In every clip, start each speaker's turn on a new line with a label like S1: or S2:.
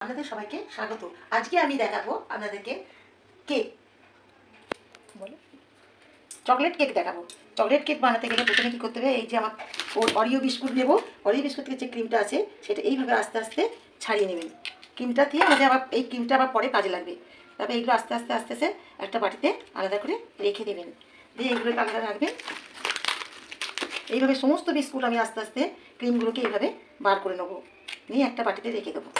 S1: আপনাদের সবাইকে স্বাগত। আজকে আমি দেখাবো আপনাদেরকে কেক, বলো চকলেট কেক দেখাবো। চকলেট কেক বানাতে গেলে প্রথমে কী করতে হবে, এই যে আমার অরিও বিস্কুট নেব, অরিও বিস্কুট থেকে যে ক্রিমটা আছে সেটা এইভাবে আস্তে আস্তে ছাড়িয়ে নেবেন। ক্রিমটা দিয়ে আমাদের আবার এই ক্রিমটা আবার পরে কাজে লাগবে। তারপরে এইগুলো আস্তে আস্তে আস্তে আস্তে একটা বাটিতে আলাদা করে রেখে দেবেন, দিয়ে এইগুলোকে আলাদা রাখবেন। এইভাবে সমস্ত বিস্কুট আমি আস্তে আস্তে ক্রিমগুলোকে এইভাবে বার করে নেবো, নিয়ে একটা বাটিতে রেখে দেবো।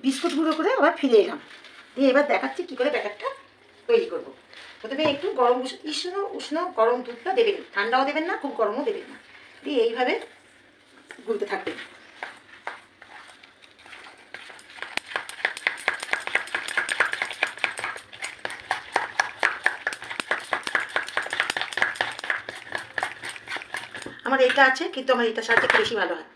S1: বিস্কুট গুঁড়ো করে আবার ফিরে এলাম, দিয়ে এবার দেখাচ্ছি কী করে ব্যাটারটা তৈরি করব। প্রথমে একটু গরম উষ্ণ উষ্ণ গরম দুধটা দেবেন, ঠান্ডাও দেবেন না, খুব গরমও দেবেন না, দিয়ে এইভাবে গুলতে থাকবেন। আমার এটা আছে, কিন্তু আমার এটার সাথে বেশি ভালো হয়।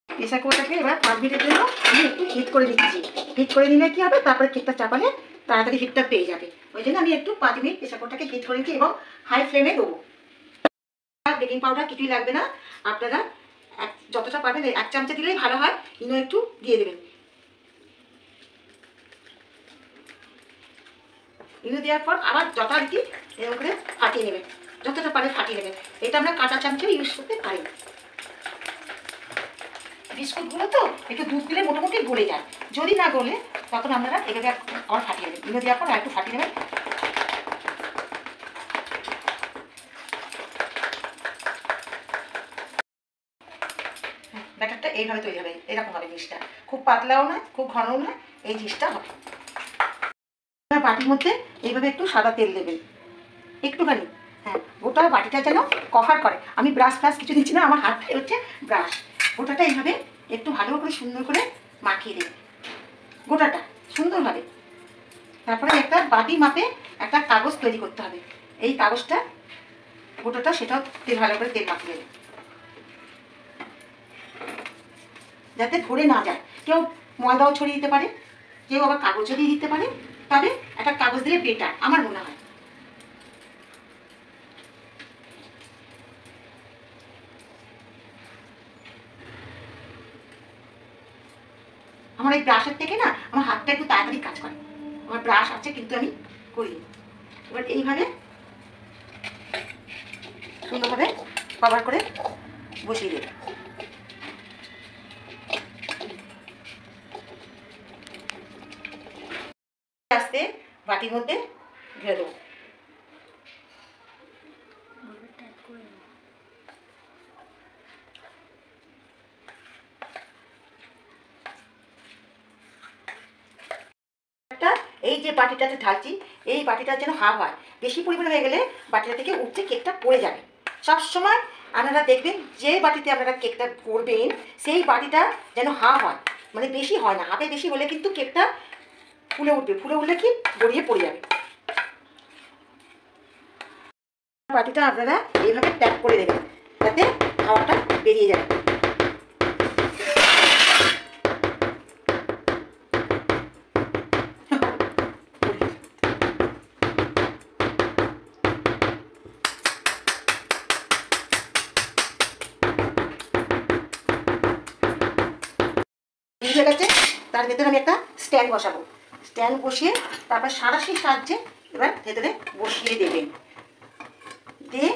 S1: প্রেসার কুকারটাকে এবার 5 মিনিটের জন্য আমি একটু হিট করে দিচ্ছি। হিট করে নিলে কী হবে, তারপরে কেকটা চাপালে তাড়াতাড়ি হিটটা পেয়ে যাবে। ওই জন্য আমি একটু 5 মিনিট প্রেসার কুকারটাকে হিট করে নিচ্ছি এবং হাই ফ্লেমে দেবো। বেকিং পাউডার কিছুই লাগবে না, আপনারা যতটা পারবেন 1 চামচা দিলেই ভালো হয়, ইনো একটু দিয়ে দেবেন। ইনো দেওয়ার পর আবার যথারীতি এরকম করে ফাটিয়ে নেবেন, যতটা পারে ফাটিয়ে নেবেন। এটা আমরা কাঁটা চামচা ইউজ করতে পারি। বিস্কুটগুলো তো একটু দুধ দিলে মোটামুটি গলে যায়, যদি না গলে তখন আপনারা এভাবে আবার ফাটিয়ে নেবেন। ইনো দেওয়ার পর আর একটু ফাটিয়ে নেবেন। ব্যাটারটা এইভাবে তৈরি হবে, এরকম হবে জিনিসটা, খুব পাতলাও না খুব ঘনও না, এই জিনিসটা হবে। বাটির মধ্যে এইভাবে একটু সাদা তেল দেবেন, একটুখানি, হ্যাঁ, গোটা বাটিটা যেন কভার করে। আমি ব্রাশ ফ্রাশ কিছু দিচ্ছি না, আমার হাতটাই হচ্ছে ব্রাশ। গোটাটা এইভাবে একটু ভালো করে সুন্দর করে মাখিয়ে দেবেন, গোটাটা সুন্দরভাবে। তারপরে একটা বাটি মাপে একটা কাগজ তৈরি করতে হবে, এই কাগজটা গোটাটা সেটাও ভালো করে তেল মাখিয়ে দেবেন, যাতে ধরে না যায়। কেউ ময়দাও ছড়িয়ে দিতে পারে, কেউ আবার কাগজও দিয়ে দিতে পারে, তবে একটা কাগজ দিলে বেটার আমার মনে হয়। আমার এই ব্রাশের থেকে না আমার হাতটা একটু তাড়াতাড়ি কাজ করে, আমার ব্রাশ আছে কিন্তু আমি করি। এবার এইভাবে সুন্দরভাবে কভার করে বসিয়ে দেব। আস্তে বাটির মধ্যে ঢেলে দেবো। এই যে বাটিটাতে ঢালছি, এই বাটিটা যেন হাফ হয়, বেশি পরিমাণে হয়ে গেলে বাটিটা থেকে উঠছে কেকটা পড়ে যাবে। সবসময় আপনারা দেখবেন যে বাটিতে আপনারা কেকটা করবেন সেই বাটিটা যেন হাফ হয়, মানে বেশি হয় না, হাফে বেশি হলে কিন্তু কেকটা ফুলে উঠবে, ফুলে উঠলে কি গড়িয়ে পড়ে যাবে। বাটিটা আপনারা এইভাবে প্যাক করে দেবেন যাতে হাওয়াটা বেরিয়ে যাবে। হয়ে গেছে, তার ভেতরে আমি একটা স্ট্যান্ড বসাবো। স্ট্যান্ড বসিয়ে তারপর সাঁড়াশির সাহায্যে এবার ভেতরে বসিয়ে দেবেন, দিয়ে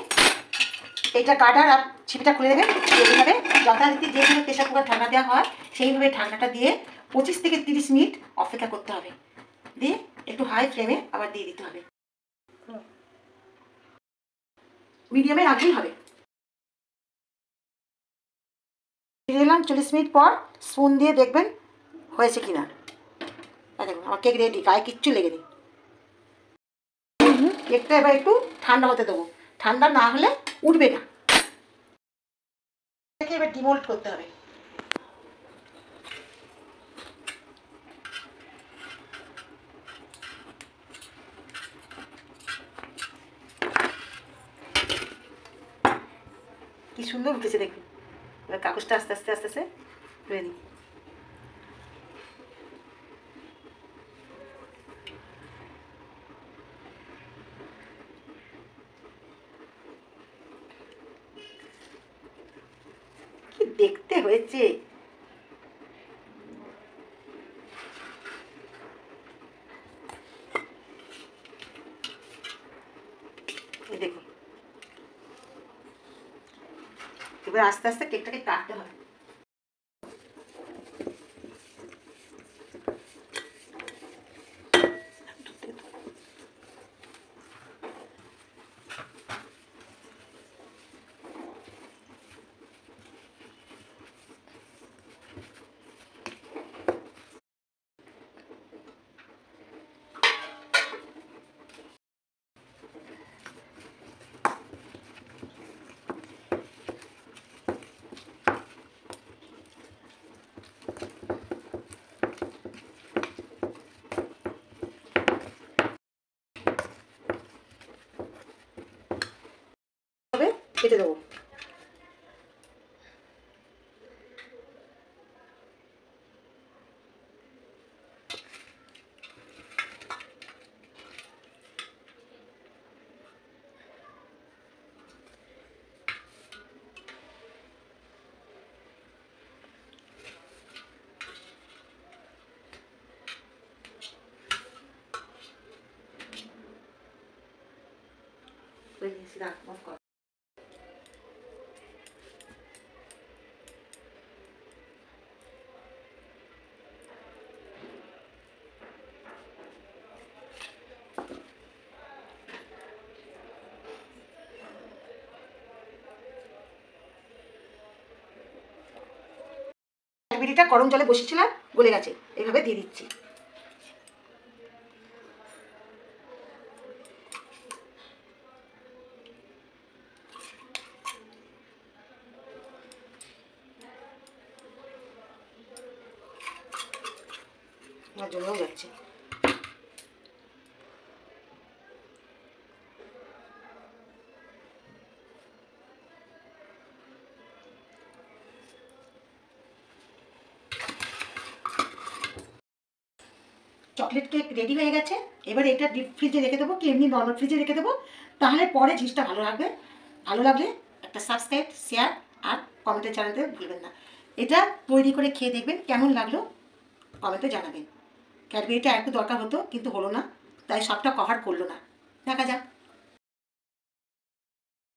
S1: এইটা গার্ডার আর ছিপিটা খুলে দেবেন। এইভাবে যথারীতি যেভাবে প্রেসার কুকার ঠান্ডা দেওয়া হয় সেইভাবে ঠান্ডাটা দিয়ে 25 থেকে 30 মিনিট অপেক্ষা করতে হবে, দিয়ে একটু হাই ফ্লেমে আবার দিয়ে দিতে হবে, মিডিয়ামে রাখলেই হবে। ফিরে এলাম 40 মিনিট পর, স্পুন দিয়ে দেখবেন হয়েছে কিনা। দেখুন আমার কেক রেডি, গায়ে কিচ্ছু লেগে নেই। কেকটা এবার একটু ঠান্ডা হতে দেবো, ঠান্ডা না হলে উঠবে না। এটাকে এবার ডিমোল্ড করতে হবে। কি সুন্দর উঠেছে দেখুন। এবার কাগজটা আস্তে আস্তে আস্তে আস্তে তুলে দিই। কি দেখতে হয়েছে! এই দেখুন, এবার আস্তে আস্তে কেকটাকে কাটতে হবে। কেটে দেবো। বিড়িটা গরম জলে বসেছিলাম, গলে গেছে, এইভাবে দিয়ে দিচ্ছি। আমার জমেও যাচ্ছে। চকলেট কেক রেডি হয়ে গেছে। এবার এটা ডিপ ফ্রিজে রেখে দেবো কি এমনি নর্মাল ফ্রিজে রেখে দেবো, তাহলে পরে জিনিসটা ভালো লাগবে। ভালো লাগলে একটা সাবস্ক্রাইব, শেয়ার আর কমেন্টে জানাতে ভুলবেন না। এটা তৈরি করে খেয়ে দেখবেন কেমন লাগলো, কমেন্টে জানাবেন। ক্যাডবেরিটা একটু দরকার হতো কিন্তু হলো না, তাই সবটা কভার করলো না। দেখা যাক।